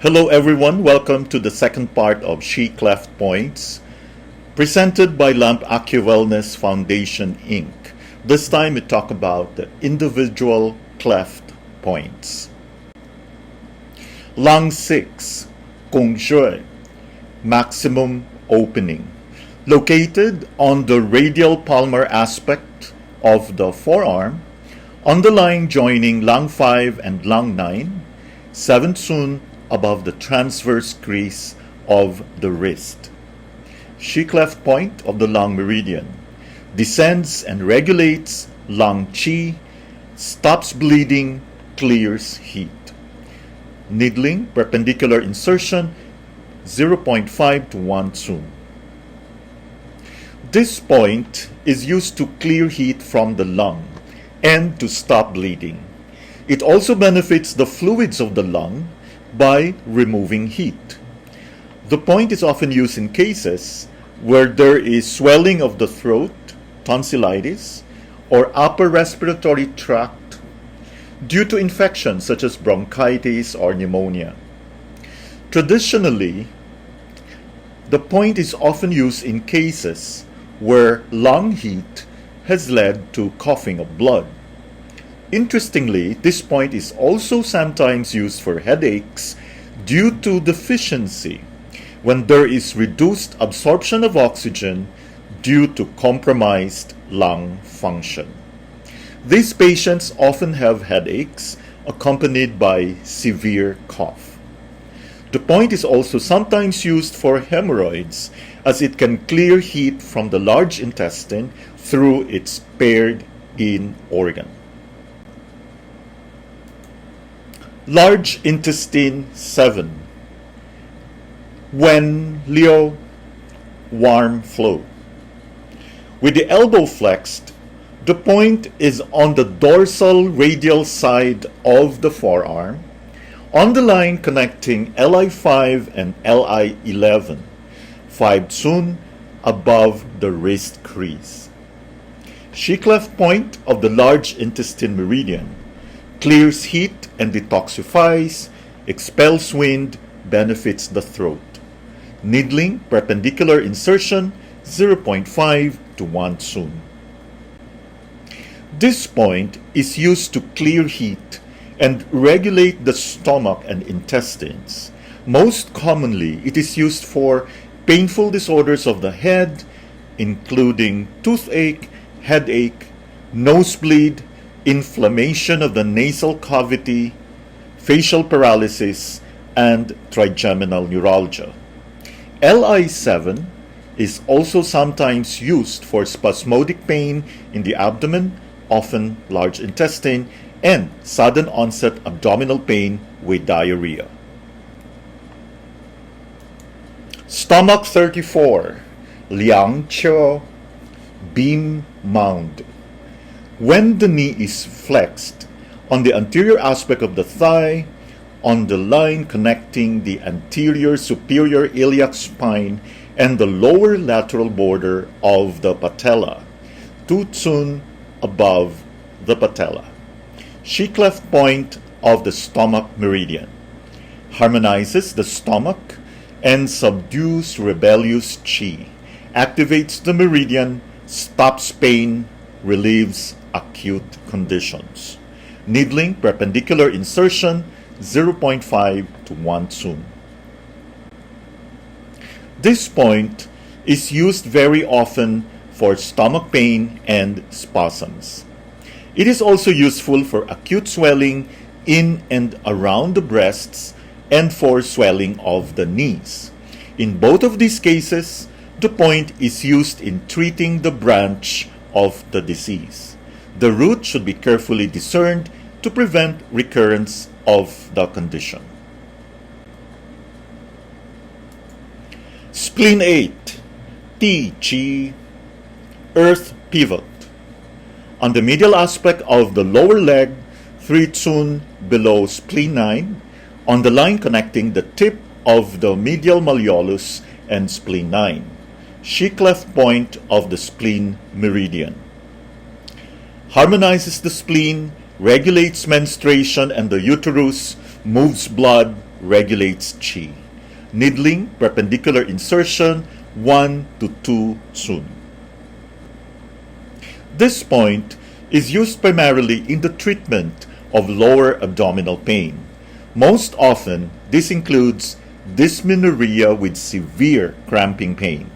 Hello everyone, welcome to the second part of Cleft Points, presented by Liangqiu Wellness Foundation Inc. This time we talk about the individual cleft points. Lung 6, converged, maximum opening, located on the radial palmar aspect of the forearm, on the line joining lung 5 and lung 9, 7th sun above the transverse crease of the wrist. Cleft point of the lung meridian descends and regulates lung qi, stops bleeding, clears heat. Needling, perpendicular insertion, 0.5 to 1 sun. This point is used to clear heat from the lung and to stop bleeding. It also benefits the fluids of the lung by removing heat. The point is often used in cases where there is swelling of the throat, tonsillitis, or upper respiratory tract due to infections such as bronchitis or pneumonia. Traditionally, the point is often used in cases where lung heat has led to coughing of blood. Interestingly, this point is also sometimes used for headaches due to deficiency when there is reduced absorption of oxygen due to compromised lung function. These patients often have headaches accompanied by severe cough. The point is also sometimes used for hemorrhoids as it can clear heat from the large intestine through its paired-in organ. Large intestine 7. Wen Liu, warm flow. With the elbow flexed, the point is on the dorsal radial side of the forearm, on the line connecting Li5 and Li11, 5 sun above the wrist crease. Cleft point of the large intestine meridian clears heat and detoxifies, expels wind, benefits the throat. Needling, perpendicular insertion, 0.5 to 1 sun. This point is used to clear heat and regulate the stomach and intestines. Most commonly, it is used for painful disorders of the head, including toothache, headache, nosebleed, inflammation of the nasal cavity, facial paralysis, and trigeminal neuralgia. Li7 is also sometimes used for spasmodic pain in the abdomen, often large intestine, and sudden onset abdominal pain with diarrhea. Stomach 34, Liangqiu, beam mound. When the knee is flexed on the anterior aspect of the thigh, on the line connecting the anterior superior iliac spine and the lower lateral border of the patella, 2 sun above the patella. Cleft point of the stomach meridian harmonizes the stomach and subdues rebellious qi, activates the meridian, stops pain, relieves acute conditions. Needling, perpendicular insertion, 0.5 to 1 sun. This point is used very often for stomach pain and spasms. It is also useful for acute swelling in and around the breasts and for swelling of the knees. In both of these cases, the point is used in treating the branch of the disease. The root should be carefully discerned to prevent recurrence of the condition. Spleen 8, Ti Chi, earth pivot. On the medial aspect of the lower leg, 3 sun below spleen 9, on the line connecting the tip of the medial malleolus and spleen 9. Cleft point of the spleen meridian. Harmonizes the spleen, regulates menstruation and the uterus, moves blood, regulates qi. Needling, perpendicular insertion, 1 to 2 sun. This point is used primarily in the treatment of lower abdominal pain. Most often, this includes dysmenorrhea with severe cramping pain.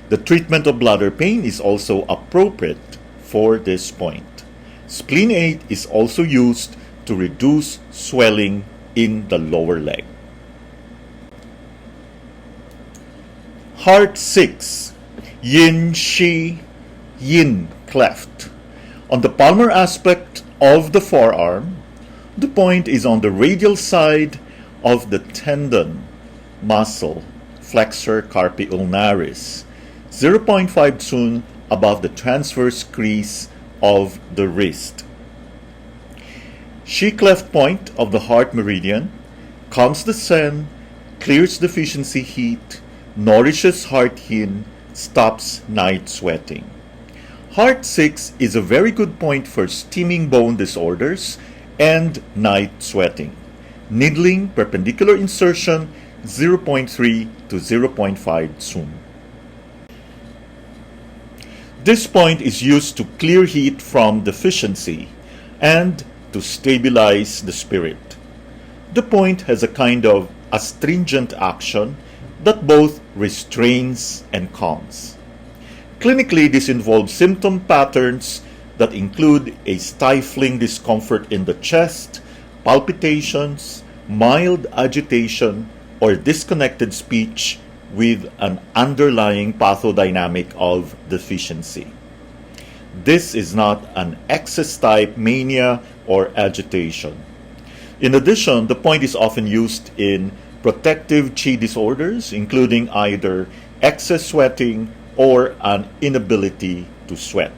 The treatment of bladder pain is also appropriate for this point. Spleen 8 is also used to reduce swelling in the lower leg. Heart 6, Yin Shi Yin Cleft. On the palmar aspect of the forearm, the point is on the radial side of the tendon muscle, flexor carpi ulnaris, 0.5 sun above the transverse crease of the wrist. Shi cleft point of the heart meridian calms the sen, clears deficiency heat, nourishes heart yin, stops night sweating. Heart 6 is a very good point for steaming bone disorders and night sweating. Needling, perpendicular insertion, 0.3 to 0.5 sun. This point is used to clear heat from deficiency and to stabilize the spirit. The point has a kind of astringent action that both restrains and calms. Clinically, this involves symptom patterns that include a stifling discomfort in the chest, palpitations, mild agitation, or disconnected speech with an underlying pathodynamic of deficiency. This is not an excess type mania or agitation. In addition, the point is often used in protective qi disorders, including either excess sweating or an inability to sweat.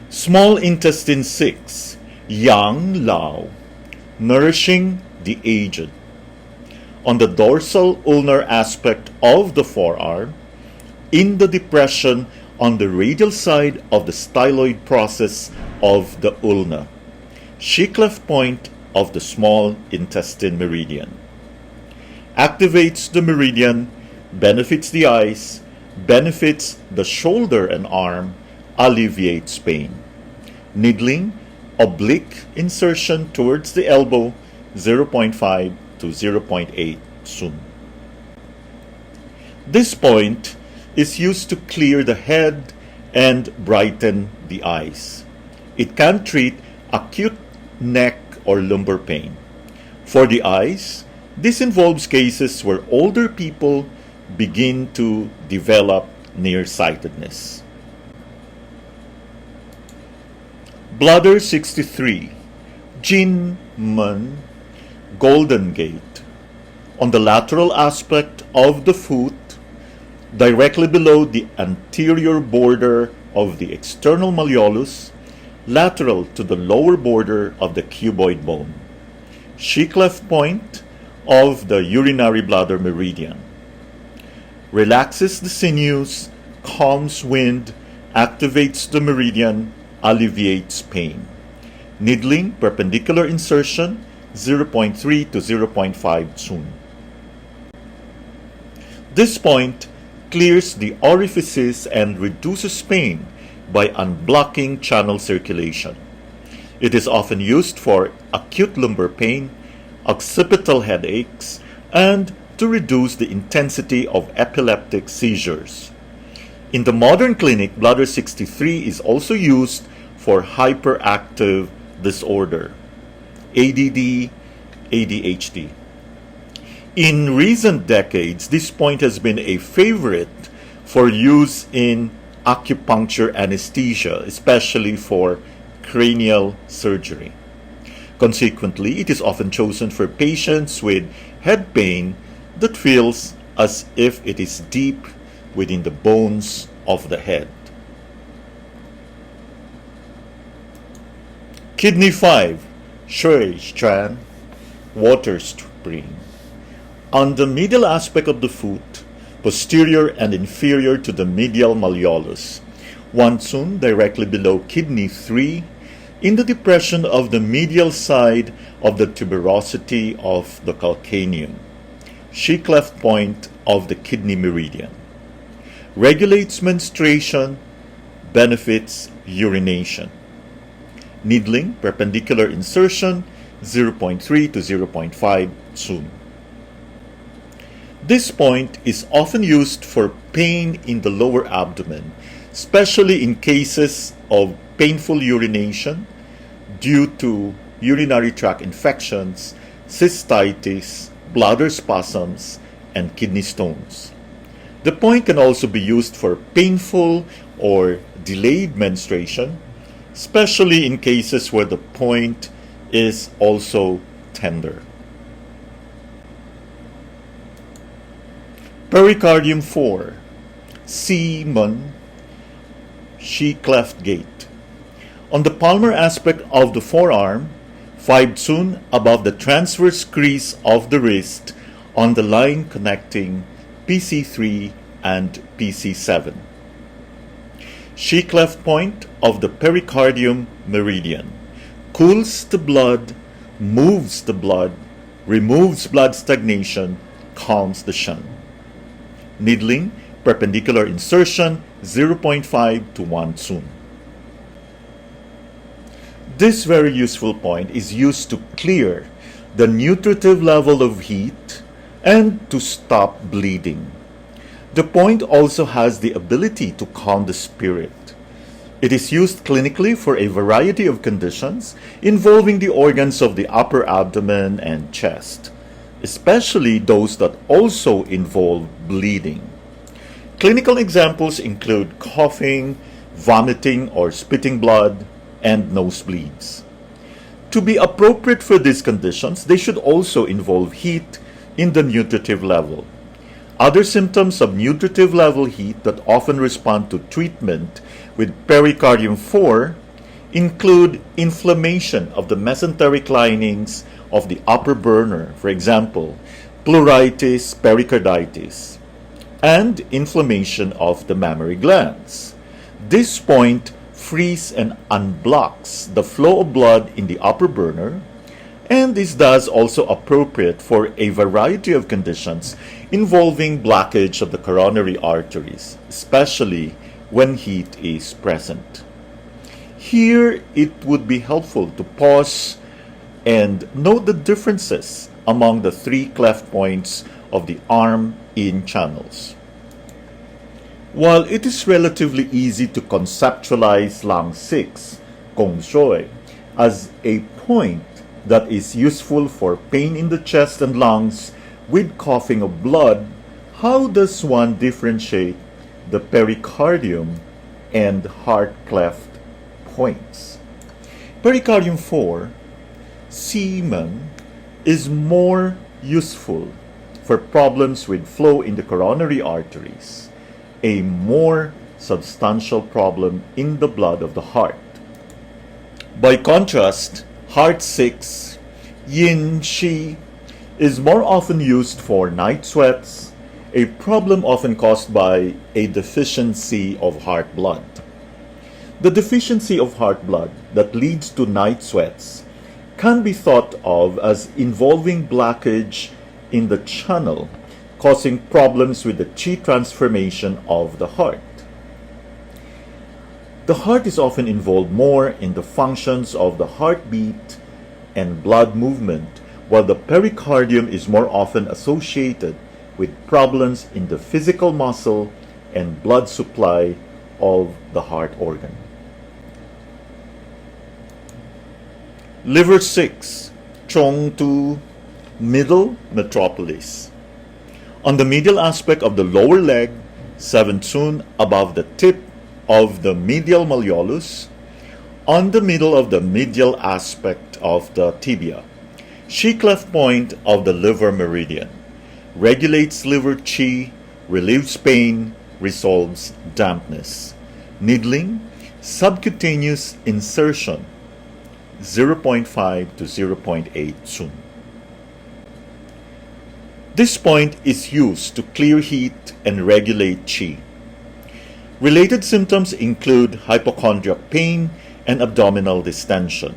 Small intestine 6, Yang Lao, nourishing the aged. On the dorsal ulnar aspect of the forearm, in the depression on the radial side of the styloid process of the ulna. Shi cleft point of the small intestine meridian. Activates the meridian, benefits the eyes, benefits the shoulder and arm, alleviates pain. Needling, oblique insertion towards the elbow, 0.5 to 0.8 sun. This point is used to clear the head and brighten the eyes. It can treat acute neck or lumbar pain. For the eyes, this involves cases where older people begin to develop nearsightedness. Bladder 63, Jin Men, Golden Gate. On the lateral aspect of the foot, directly below the anterior border of the external malleolus, lateral to the lower border of the cuboid bone. Shi cleft point of the urinary bladder meridian. Relaxes the sinews, calms wind, activates the meridian, alleviates pain. Needling, perpendicular insertion, 0.3 to 0.5 sun. This point clears the orifices and reduces pain by unblocking channel circulation. It is often used for acute lumbar pain, occipital headaches, and to reduce the intensity of epileptic seizures. In the modern clinic, bladder 63 is also used for hyperactive disorder, ADD, ADHD. In recent decades, this point has been a favorite for use in acupuncture anesthesia, especially for cranial surgery. Consequently, it is often chosen for patients with head pain that feels as if it is deep within the bones of the head. Kidney 5, Shui Strand, water spring. On the medial aspect of the foot, posterior and inferior to the medial malleolus, 1 sun directly below kidney 3, in the depression of the medial side of the tuberosity of the calcaneum, Cleft point of the kidney meridian. Regulates menstruation, benefits urination. Needling, perpendicular insertion, 0.3 to 0.5 sun. This point is often used for pain in the lower abdomen, especially in cases of painful urination due to urinary tract infections, cystitis, bladder spasms, and kidney stones. The point can also be used for painful or delayed menstruation, especially in cases where the point is also tender. Pericardium 4, Simon, Cleft gate. On the palmar aspect of the forearm, 5 sun above the transverse crease of the wrist on the line connecting PC3 and PC7. Cleft point of the pericardium meridian. Cools the blood, moves the blood, removes blood stagnation, calms the shunt. Needling, perpendicular insertion, 0.5 to 1 sun. This very useful point is used to clear the nutritive level of heat and to stop bleeding. The point also has the ability to calm the spirit. It is used clinically for a variety of conditions involving the organs of the upper abdomen and chest, especially those that also involve bleeding. Clinical examples include coughing, vomiting or spitting blood, and nosebleeds. To be appropriate for these conditions, they should also involve heat in the nutritive level. Other symptoms of nutritive level heat that often respond to treatment with pericardium 4 include inflammation of the mesenteric linings of the upper burner, for example, pleuritis, pericarditis, and inflammation of the mammary glands. This point frees and unblocks the flow of blood in the upper burner, and is thus also appropriate for a variety of conditions involving blockage of the coronary arteries, especially when heat is present. Here, it would be helpful to pause and note the differences among the 3 cleft points of the arm in channels. While it is relatively easy to conceptualize Lang 6, Gong Shui, as a point that is useful for pain in the chest and lungs with coughing of blood, how does one differentiate the pericardium and heart cleft points? Pericardium 4, Seaman, is more useful for problems with flow in the coronary arteries, a more substantial problem in the blood of the heart. By contrast, Heart 6, Yin Shi, is more often used for night sweats, a problem often caused by a deficiency of heart blood. The deficiency of heart blood that leads to night sweats can be thought of as involving blockage in the channel, causing problems with the qi transformation of the heart. The heart is often involved more in the functions of the heartbeat and blood movement, while the pericardium is more often associated with problems in the physical muscle and blood supply of the heart organ. Liver 6, Chong Tu, middle metropolis. On the medial aspect of the lower leg, 7 sun above the tip of the medial malleolus, on the middle of the medial aspect of the tibia. Cleft point of the liver meridian. Regulates liver qi, relieves pain, resolves dampness. Needling, subcutaneous insertion, 0.5 to 0.8 sun. This point is used to clear heat and regulate qi. Related symptoms include hypochondriac pain and abdominal distension.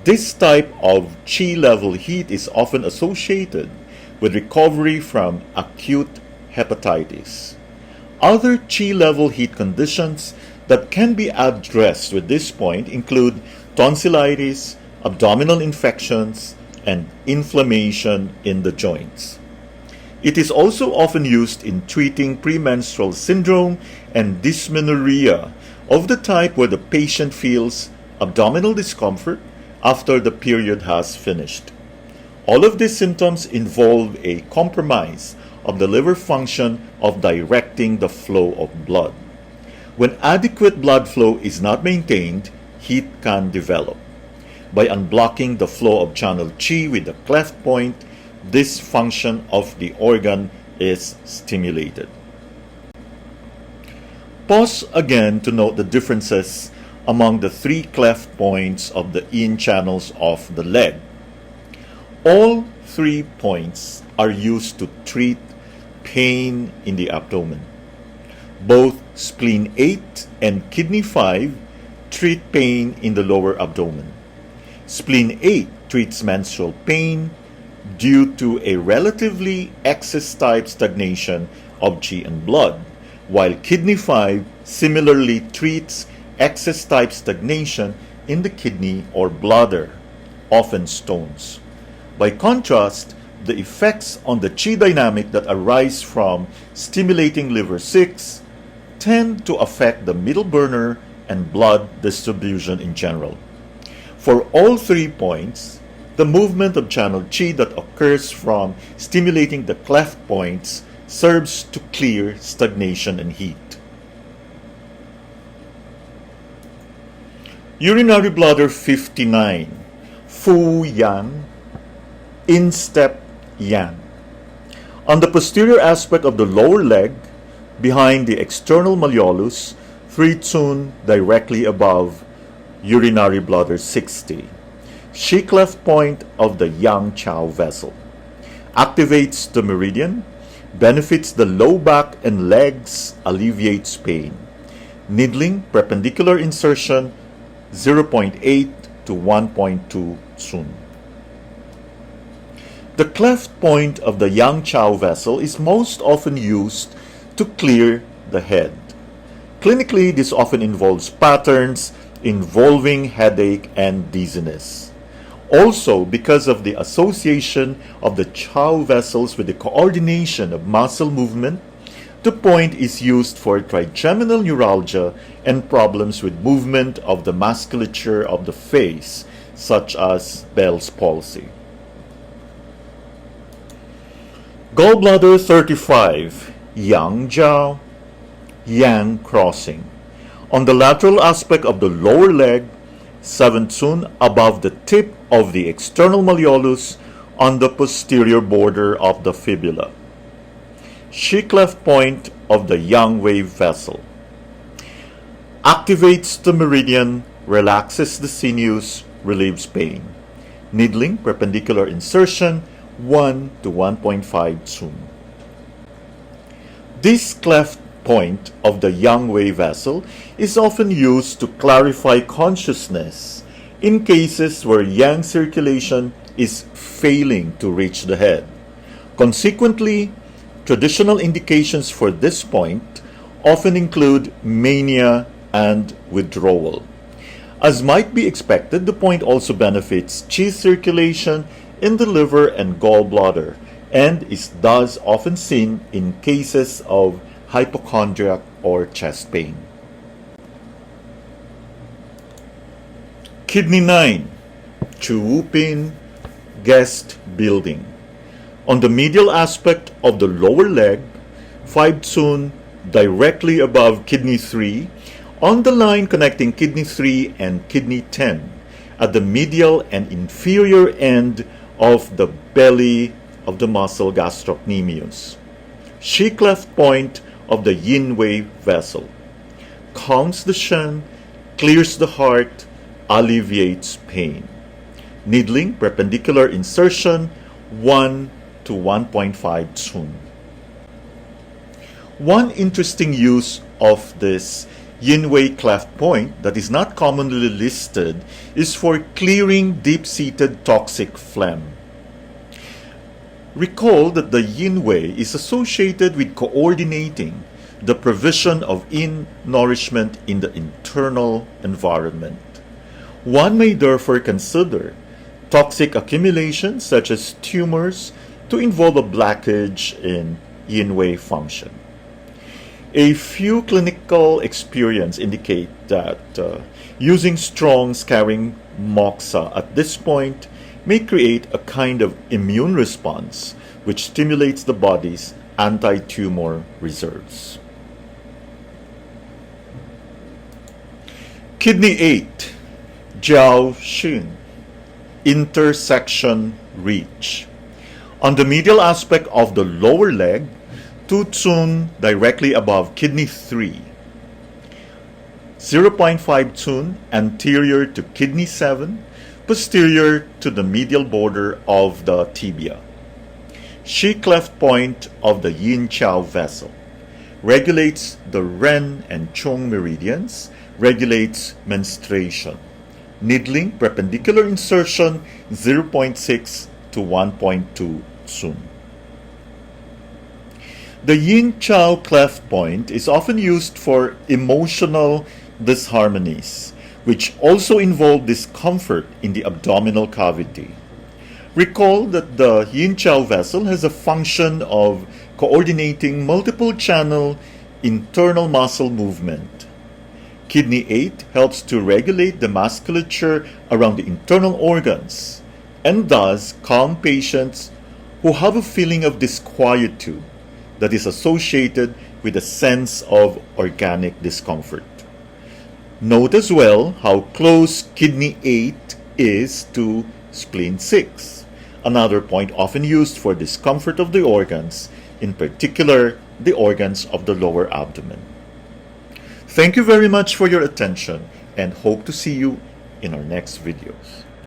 This type of chi level heat is often associated with recovery from acute hepatitis. Other chi level heat conditions that can be addressed with this point include tonsillitis, abdominal infections, and inflammation in the joints. It is also often used in treating premenstrual syndrome and dysmenorrhea of the type where the patient feels abdominal discomfort after the period has finished. All of these symptoms involve a compromise of the liver function of directing the flow of blood. When adequate blood flow is not maintained, heat can develop. By unblocking the flow of channel qi with the cleft point, this function of the organ is stimulated. Pause again to note the differences among the three cleft points of the yin channels of the leg. All 3 points are used to treat pain in the abdomen. Both spleen 8 and kidney 5 treat pain in the lower abdomen. Spleen 8 treats menstrual pain due to a relatively excess-type stagnation of qi and blood, while kidney 5 similarly treats excess-type stagnation in the kidney or bladder, often stones. By contrast, the effects on the qi dynamic that arise from stimulating liver 6 tend to affect the middle burner and blood distribution in general. For all 3 points, the movement of channel qi that occurs from stimulating the cleft points serves to clear stagnation and heat. Urinary bladder 59, Fu Yan, Instep Yan. On the posterior aspect of the lower leg, behind the external malleolus, 3 Tsun directly above urinary bladder 60. Shi cleft point of the Yangqiao vessel. Activates the meridian, benefits the low back and legs, alleviates pain. Needling, perpendicular insertion, 0.8 to 1.2 Tsun. The cleft point of the Yangqiao vessel is most often used to clear the head. Clinically, this often involves patterns involving headache and dizziness. Also, because of the association of the Qiao vessels with the coordination of muscle movement, the point is used for trigeminal neuralgia and problems with movement of the musculature of the face, such as Bell's palsy. Gallbladder 35, Yangjiao, Yang crossing. On the lateral aspect of the lower leg, 7 Tsun above the tip of the external malleolus on the posterior border of the fibula. Shi cleft point of the Yangwei vessel. Activates the meridian, relaxes the sinews, relieves pain. Needling, perpendicular insertion, 1 to 1.5 Tsun. This cleft point of the Yangwei vessel is often used to clarify consciousness in cases where yang circulation is failing to reach the head. Consequently, traditional indications for this point often include mania and withdrawal. As might be expected, the point also benefits qi circulation in the liver and gallbladder and is thus often seen in cases of hypochondriac or chest pain. Kidney 9, Chuupin, Guest Building. On the medial aspect of the lower leg, 5 Tsun directly above kidney 3, on the line connecting kidney 3 and kidney 10, at the medial and inferior end of the belly of the muscle gastrocnemius. Shi cleft point of the Yinwei vessel. Calms the shen, clears the heart, alleviates pain. Needling, perpendicular insertion, 1 to 1.5 Tsun. One interesting use of this Yinwei cleft point that is not commonly listed is for clearing deep-seated toxic phlegm. Recall that the Yinwei is associated with coordinating the provision of nourishment in the internal environment. One may therefore consider toxic accumulation such as tumors to involve a blockage in Yinwei function. A few clinical experience indicate that using strong scarring moxa at this point may create a kind of immune response which stimulates the body's anti-tumor reserves. Kidney 8, Jiao Xin, intersection reach. On the medial aspect of the lower leg, Tu Tsun directly above kidney 3. 0.5 Tsun anterior to kidney 7, posterior to the medial border of the tibia. Shi cleft point of the Yinqiao vessel. Regulates the Ren and Chong meridians, regulates menstruation. Needling perpendicular insertion 0.6 to 1.2 Tsun. The Yinqiao cleft point is often used for emotional disharmonies, which also involve discomfort in the abdominal cavity. Recall that the Yinqiao vessel has a function of coordinating multiple channel internal muscle movement. Kidney 8 helps to regulate the musculature around the internal organs and thus calm patients who have a feeling of disquietude that is associated with a sense of organic discomfort. Note as well how close kidney 8 is to spleen 6, another point often used for discomfort of the organs, in particular the organs of the lower abdomen. Thank you very much for your attention and hope to see you in our next videos.